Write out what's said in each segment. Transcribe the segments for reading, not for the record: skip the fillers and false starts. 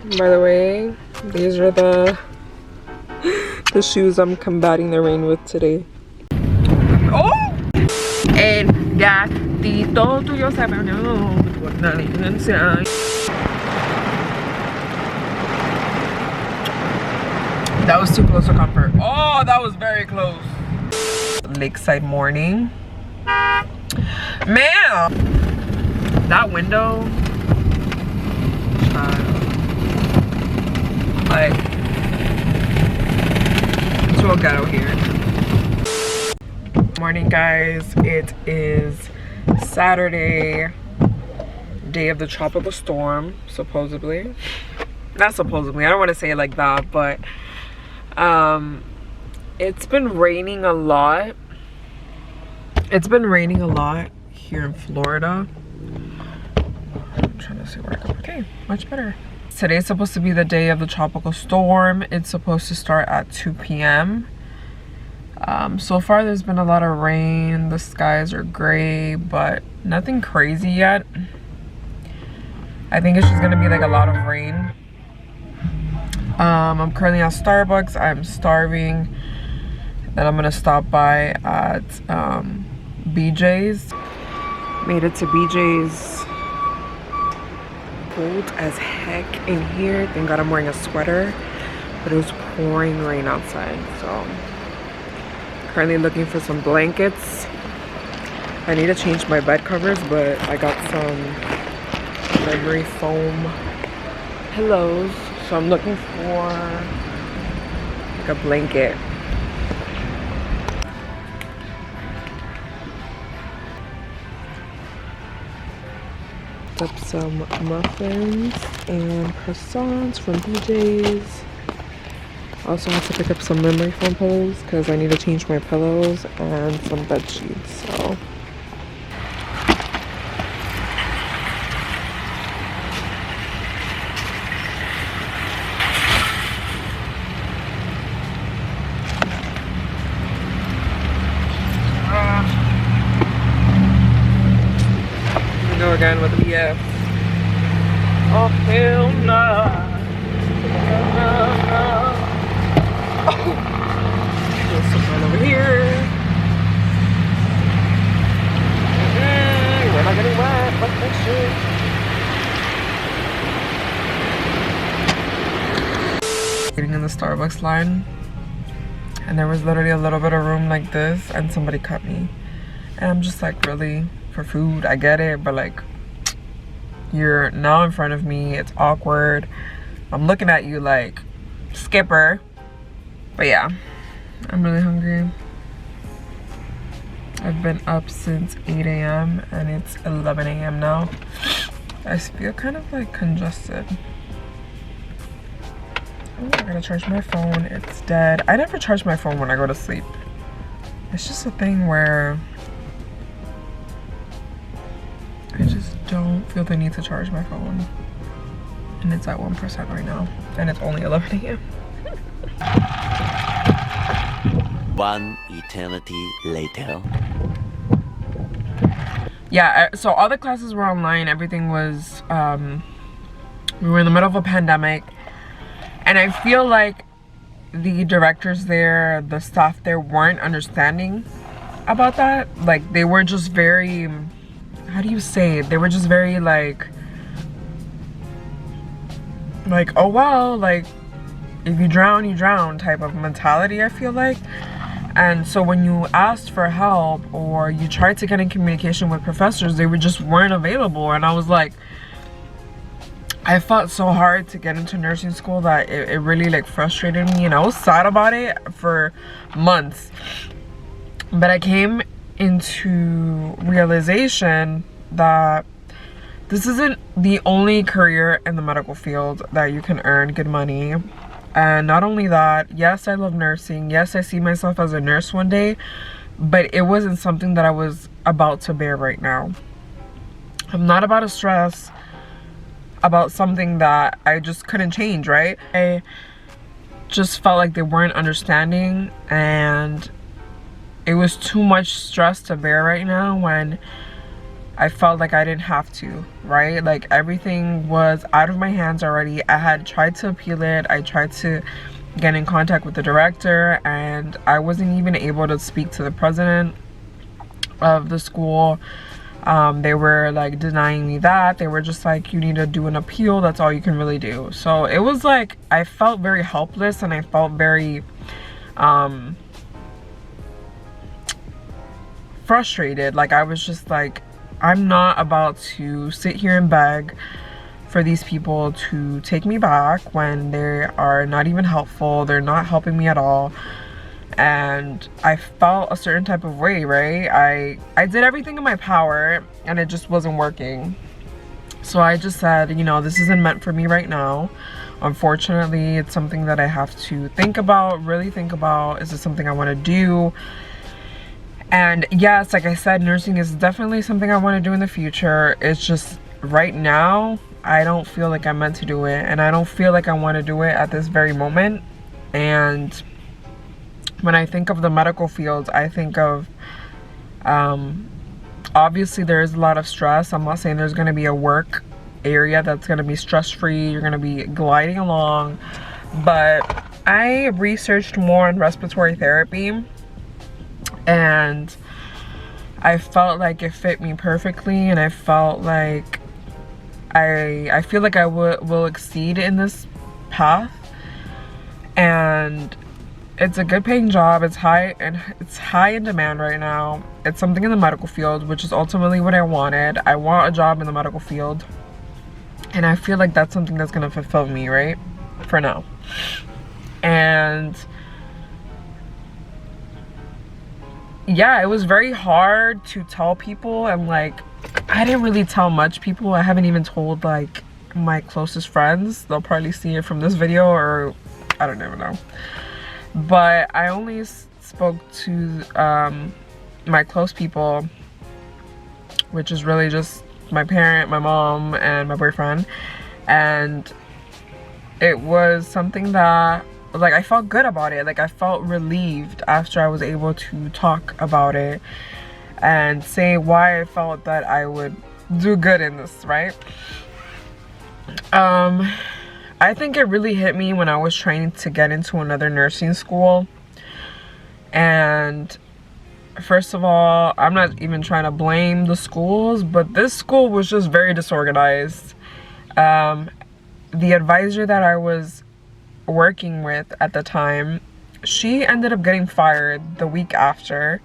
By the way, these are the shoes I'm combating the rain with today. Oh! El gatito tuyo se bañó por la licencia. That was too close to comfort. Oh, that was very close. Lakeside morning. Man! That window. Like, it's real ghetto here. Morning, guys. It is Saturday, day of the tropical storm, supposedly. Not supposedly, I don't want to say it like that, but it's been raining a lot. It's been raining a lot here in Florida. I'm trying to see where I go. Okay, much better. Today's supposed to be the day of the tropical storm. It's supposed to start at 2 p.m. So far there's been a lot of rain. The skies are gray, but nothing crazy yet. I think it's just gonna be like a lot of rain. I'm currently at Starbucks. I'm starving. Then I'm gonna stop by at BJ's. Made it to BJ's. Cold as heck in here. Thank God I'm wearing a sweater, but it was pouring rain outside. So currently looking for some blankets. I need to change my bed covers, but I got some memory foam pillows, so I'm looking for like a blanket. Up some muffins and croissants from BJ's. Also have to pick up some memory foam pillows because I need to change my pillows and some bed sheets. So go again with the BF. Oh hell no. Oh, there's some right over here. We're not getting wet. Fuck that shit. Getting in the Starbucks line, and there was literally a little bit of room like this, and somebody cut me, and I'm just like, really? For food, I get it, but like, you're now in front of me, it's awkward. I'm looking at you like, skipper. But yeah, I'm really hungry. I've been up since 8 a.m. and it's 11 a.m. now. I feel kind of like congested. Oh, I gotta charge my phone, it's dead. I never charge my phone when I go to sleep. It's just a thing where I just don't feel the need to charge my phone. And it's at 1% right now. And it's only 11 a.m. One eternity later. Yeah, so all the classes were online. Everything was, we were in the middle of a pandemic. And I feel like the directors there, the staff there weren't understanding about that. Like, they were just very, how do you say it? They were just very like, oh well, like, if you drown, you drown type of mentality, I feel like. And so when you asked for help or you tried to get in communication with professors, they just weren't available. And I was like, I fought so hard to get into nursing school that it really like frustrated me, and I was sad about it for months. But I came into realization that this isn't the only career in the medical field that you can earn good money. And not only that, yes, I love nursing. Yes, I see myself as a nurse one day, but it wasn't something that I was about to bear right now. I'm not about to stress about something that I just couldn't change, right? I just felt like they weren't understanding, and it was too much stress to bear right now when I felt like I didn't have to, right? Like everything was out of my hands already. I had tried to appeal it. I tried to get in contact with the director, and I wasn't even able to speak to the president of the school. They were like denying me that. They were just like, you need to do an appeal, that's all you can really do. So it was like, I felt very helpless, and I felt very frustrated. Like I was just like, I'm not about to sit here and beg for these people to take me back when they are not even helpful. They're not helping me at all. And I felt a certain type of way, right? I did everything in my power, and it just wasn't working. So I just said, you know, this isn't meant for me right now. Unfortunately, it's something that I have to think about, really think about. Is this something I want to do? And yes, like I said, nursing is definitely something I want to do in the future. It's just right now, I don't feel like I'm meant to do it, and I don't feel like I want to do it at this very moment. And when I think of the medical field, I think of, obviously there is a lot of stress. I'm not saying there's going to be a work area that's going to be stress-free. You're going to be gliding along. But I researched more on respiratory therapy, and I felt like it fit me perfectly, and I felt like I feel like I will exceed in this path. And it's a good paying job. It's high in demand right now. It's something in the medical field, which is ultimately what I wanted. I want a job in the medical field, and I feel like that's something that's gonna fulfill me, right, for now. And yeah, it was very hard to tell people, and like I didn't really tell much people. I haven't even told like my closest friends. They'll probably see it from this video, or I don't even know. But I only spoke to my close people, which is really just my parent, my mom, and my boyfriend. And it was something that, like, I felt good about it. Like, I felt relieved after I was able to talk about it and say why I felt that I would do good in this, right? I think it really hit me when I was trying to get into another nursing school. And first of all, I'm not even trying to blame the schools, but this school was just very disorganized. The advisor that I was working with at the time, she ended up getting fired the week after.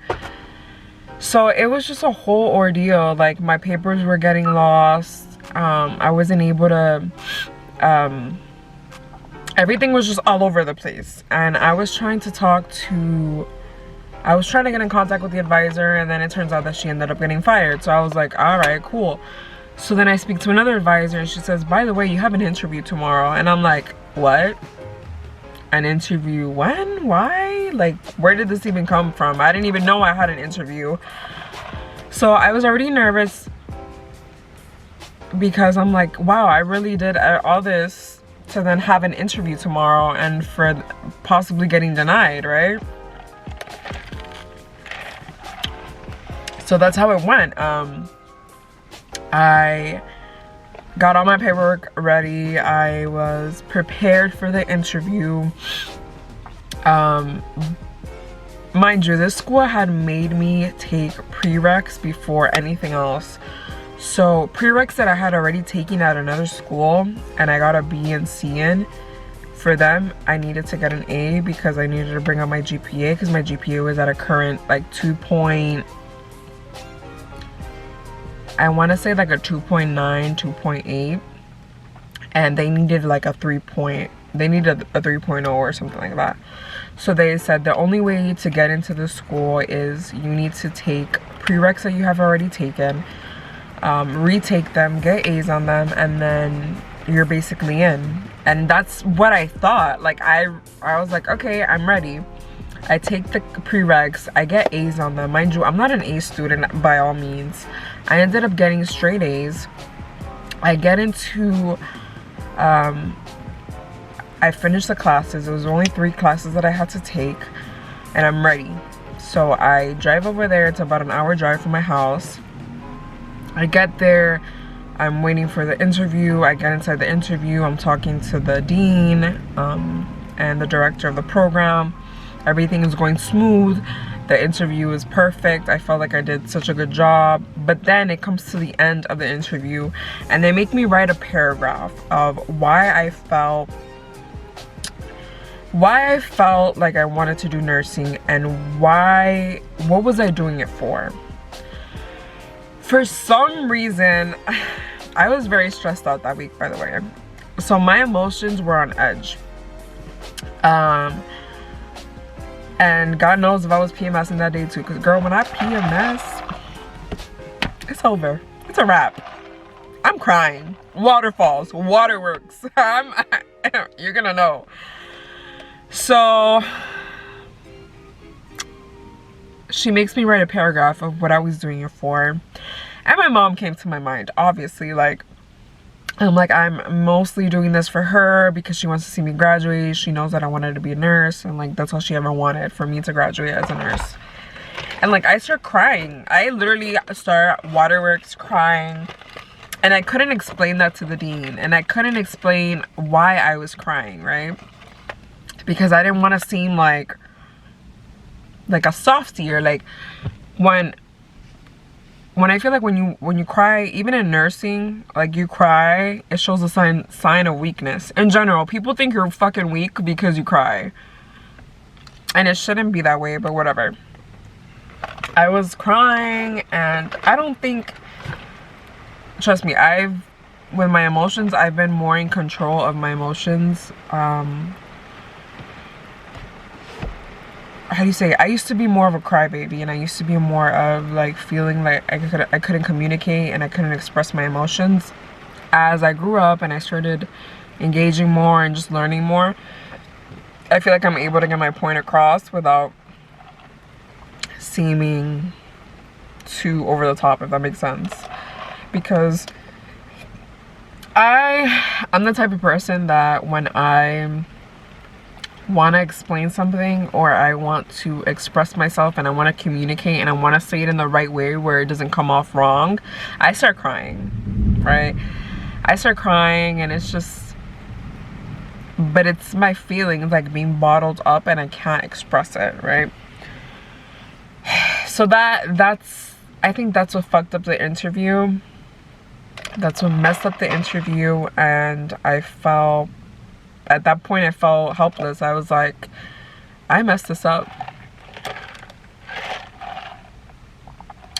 So it was just a whole ordeal. Like, my papers were getting lost. I wasn't able to, everything was just all over the place. And I was trying to get in contact with the advisor, and then it turns out that she ended up getting fired. So I was like, all right, cool. So then I speak to another advisor, and she says, by the way, you have an interview tomorrow. And I'm like, what? An interview? When? Why? Like, where did this even come from? I didn't even know I had an interview. So I was already nervous, because I'm like, wow, I really did all this to then have an interview tomorrow and for possibly getting denied, right? So that's how it went. I got all my paperwork ready. I was prepared for the interview. Mind you, this school had made me take prereqs before anything else. So prereqs that I had already taken at another school, and I got a B and C in. For them, I needed to get an A because I needed to bring up my GPA, because my GPA was at a current like 2.8. I want to say like a 2.9, 2.8, and they needed like a 3.0 or something like that. So they said the only way to get into the school is you need to take prereqs that you have already taken, retake them, get A's on them, and then you're basically in. And that's what I thought. Like, I was like, okay, I'm ready. I take the prereqs, I get A's on them. Mind you, I'm not an A student by all means. I ended up getting straight A's. I get into, I finished the classes. It was only 3 classes that I had to take, and I'm ready. So I drive over there. It's about an hour drive from my house. I get there, I'm waiting for the interview. I get inside the interview, I'm talking to the dean and the director of the program. Everything is going smooth. The interview is perfect. I felt like I did such a good job. But then it comes to the end of the interview and they make me write a paragraph of why I felt like I wanted to do nursing and what was I doing it for. For some reason, I was very stressed out that week, by the way. So my emotions were on edge. And God knows if I was PMSing that day too. Because girl, when I PMS, it's over. It's a wrap. I'm crying. Waterfalls, waterworks. You're gonna know. So she makes me write a paragraph of what I was doing it for. And my mom came to my mind, obviously. Like, I'm like, I'm mostly doing this for her because she wants to see me graduate. She knows that I wanted to be a nurse. And like, that's all she ever wanted, for me to graduate as a nurse. And like, I start crying. I literally start waterworks crying. And I couldn't explain that to the dean. And I couldn't explain why I was crying, right? Because I didn't want to seem like a softie, or like when I feel like when you cry, even in nursing, like you cry, it shows a sign of weakness. In general, people think you're fucking weak because you cry. And it shouldn't be that way, but whatever. I was crying and I don't think, trust me, with my emotions, I've been more in control of my emotions. How do you say it? I used to be more of a crybaby, and I used to be more of like feeling like I couldn't communicate and I couldn't express my emotions. As I grew up and I started engaging more and just learning more, I feel like I'm able to get my point across without seeming too over the top, if that makes sense. Because I'm the type of person that when I want to explain something, or I want to express myself and I want to communicate and I want to say it in the right way where it doesn't come off wrong, I start crying, right? I start crying, and it's just, but it's my feelings like being bottled up and I can't express it, right? So I think that's what fucked up the interview. That's what messed up the interview. And at that point I felt helpless. I was like, I messed this up.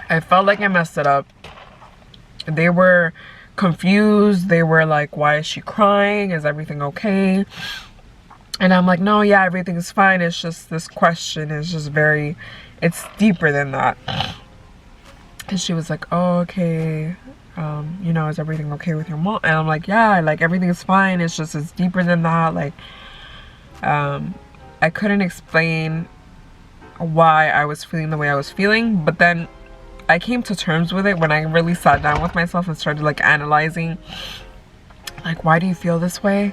I felt like I messed it up. They were confused. They were like, why is she crying? Is everything okay? And I'm like, no, yeah, everything's fine. It's just this question is just it's deeper than that. And she was like, oh, okay. You know, is everything okay with your mom? And I'm like, yeah, like everything is fine. It's just, it's deeper than that. Like, I couldn't explain why I was feeling the way I was feeling. But then I came to terms with it when I really sat down with myself and started like analyzing, like, why do you feel this way?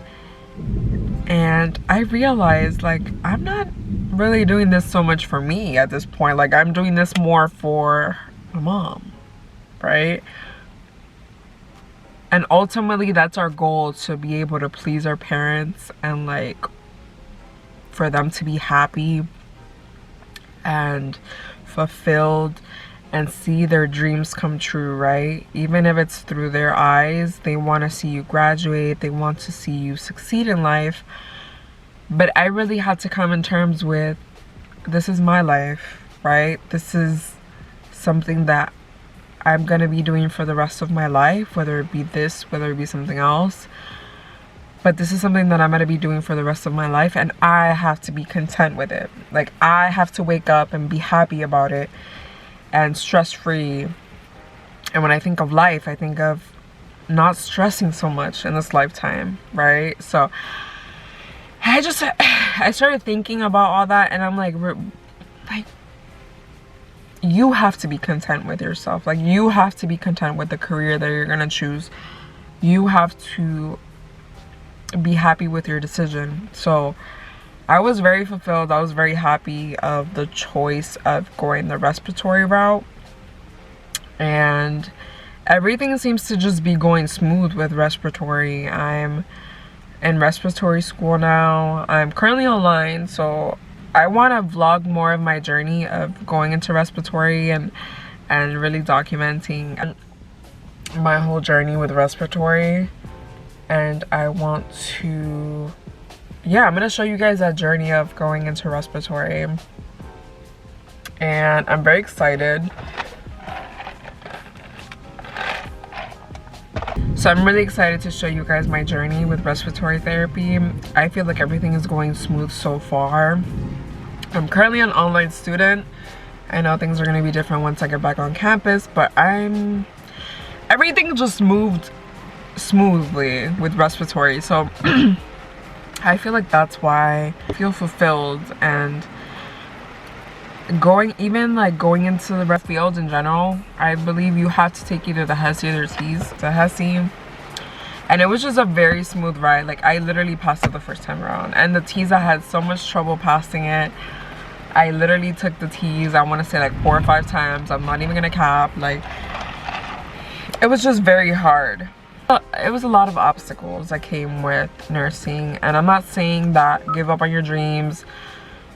And I realized, like, I'm not really doing this so much for me at this point. Like, I'm doing this more for my mom, right? And ultimately, that's our goal, to be able to please our parents and like for them to be happy and fulfilled and see their dreams come true, right? Even if it's through their eyes, they want to see you graduate, they want to see you succeed in life. But I really had to come in terms with, this is my life, right? This is something that I'm gonna be doing for the rest of my life, whether it be this, whether it be something else. But this is something that I'm gonna be doing for the rest of my life, and I have to be content with it. Like, I have to wake up and be happy about it and stress-free. And when I think of life, I think of not stressing so much in this lifetime, right? So I started thinking about all that, and I'm like, you have to be content with yourself. Like, you have to be content with the career that you're gonna choose. You have to be happy with your decision. So I was very fulfilled. I was very happy of the choice of going the respiratory route. And everything seems to just be going smooth with respiratory. I'm in respiratory school now. I'm currently online, so I want to vlog more of my journey of going into respiratory and really documenting my whole journey with respiratory. And I want to, yeah, I'm gonna show you guys that journey of going into respiratory, and I'm very excited. So I'm really excited to show you guys my journey with respiratory therapy. I feel like everything is going smooth so far. I'm currently an online student. I know things are going to be different once I get back on campus, but everything just moved smoothly with respiratory. So I feel like that's why I feel fulfilled, and going into the rest field in general, I believe you have to take either the HESI or the TEAS. The HESI, and it was just a very smooth ride. Like, I literally passed it the first time around, and the TEAS, I had so much trouble passing it. I literally took the TEAS, I want to say like 4 or 5 times. I'm not even gonna cap. Like, it was just very hard. It was a lot of obstacles that came with nursing, and I'm not saying that give up on your dreams,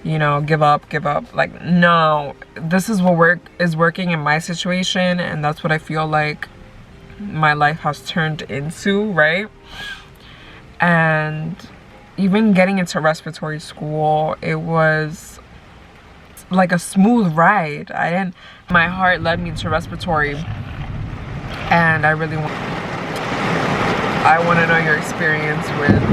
you know, give up. Like, no, this is what is working in my situation, and that's what I feel like my life has turned into, right? And even getting into respiratory school, it was like a smooth ride. My heart led me to respiratory, and I want to know your experience with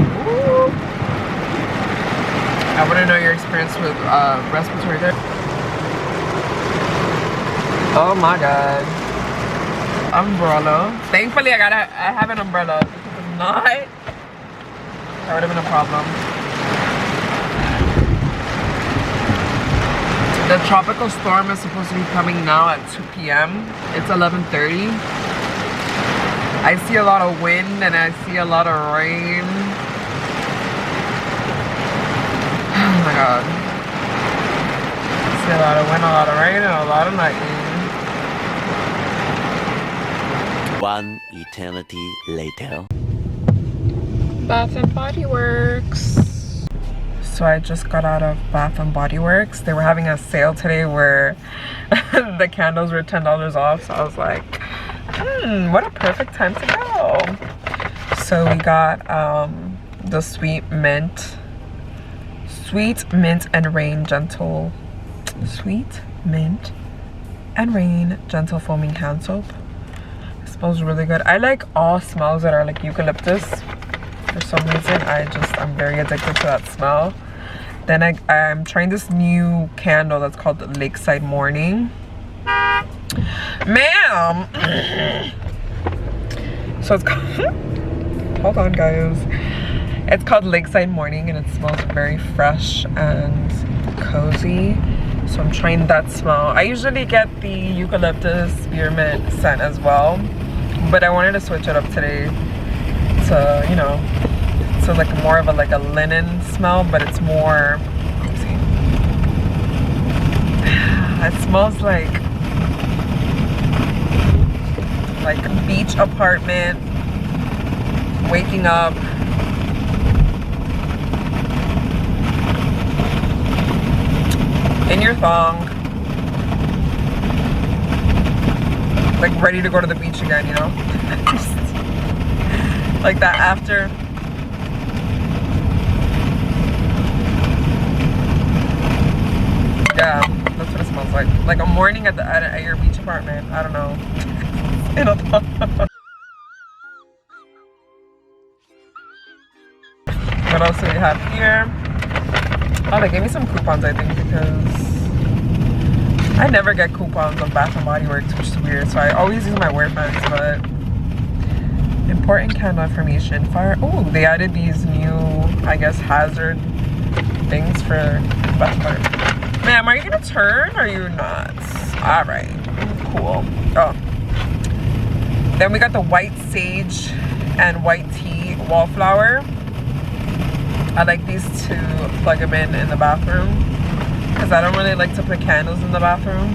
respiratory therapy. Oh my god. Umbrella. Thankfully I have an umbrella, because if not, that would have been a problem. The tropical storm is supposed to be coming now at 2 p.m. It's 11:30. I see a lot of wind and I see a lot of rain. Oh my god. I see a lot of wind, a lot of rain, and a lot of lightning. One eternity later. Bath and Body Works. So I just got out of Bath and Body Works. They were having a sale today where the candles were $10 off. So I was like, what a perfect time to go. So we got the sweet mint and rain gentle foaming hand soap. It smells really good. I like all smells that are like eucalyptus. For some reason, I'm very addicted to that smell. Then I'm trying this new candle that's called Lakeside Morning. Ma'am! So it's called, hold on guys. It's called Lakeside Morning, and it smells very fresh and cozy. So I'm trying that smell. I usually get the eucalyptus spearmint scent as well, but I wanted to switch it up today to, you know, so like more of a linen smell, but it's more, let's see. It smells like a beach apartment, waking up, in your thong, like ready to go to the beach again, you know? Like that after. Yeah, that's what it smells like. Like a morning at your beach apartment. I don't know. What else do we have here? Oh, they gave me some coupons, I think, because I never get coupons on Bath and Body Works, which is weird. So I always use my wear friends, but important candle information. Fire. Oh, they added these new, I guess, hazard things for Bath and Body Works. Ma'am, are you gonna turn or are you not? All right, cool. Oh. Then we got the white sage and white tea Wallflower. I like these to plug them in the bathroom, because I don't really like to put candles in the bathroom,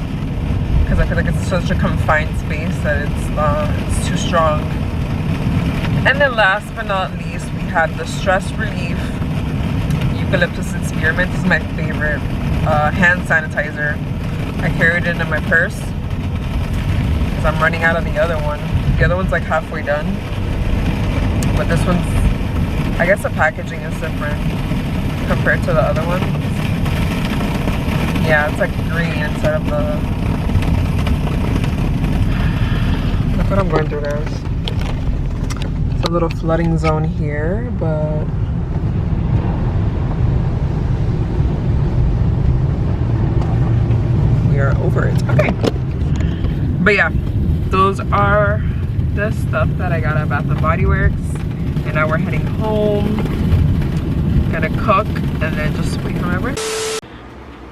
because I feel like it's such a confined space that it's too strong. And then last but not least, we have the Stress Relief Eucalyptus and Spearmint. This is my favorite hand sanitizer. I carried it in my purse because I'm running out of the other one. The other one's like halfway done, but this one's, I guess the packaging is different compared to the other one. Yeah, it's like green instead of the... Look what I'm going through, guys. It's a little flooding zone here, but we are over it. Okay. But yeah, those are the stuff that I got at Bath & Body Works. And now we're heading home. Gonna cook and then just wait for my break.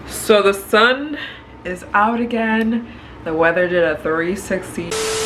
So the sun is out again. The weather did a 360.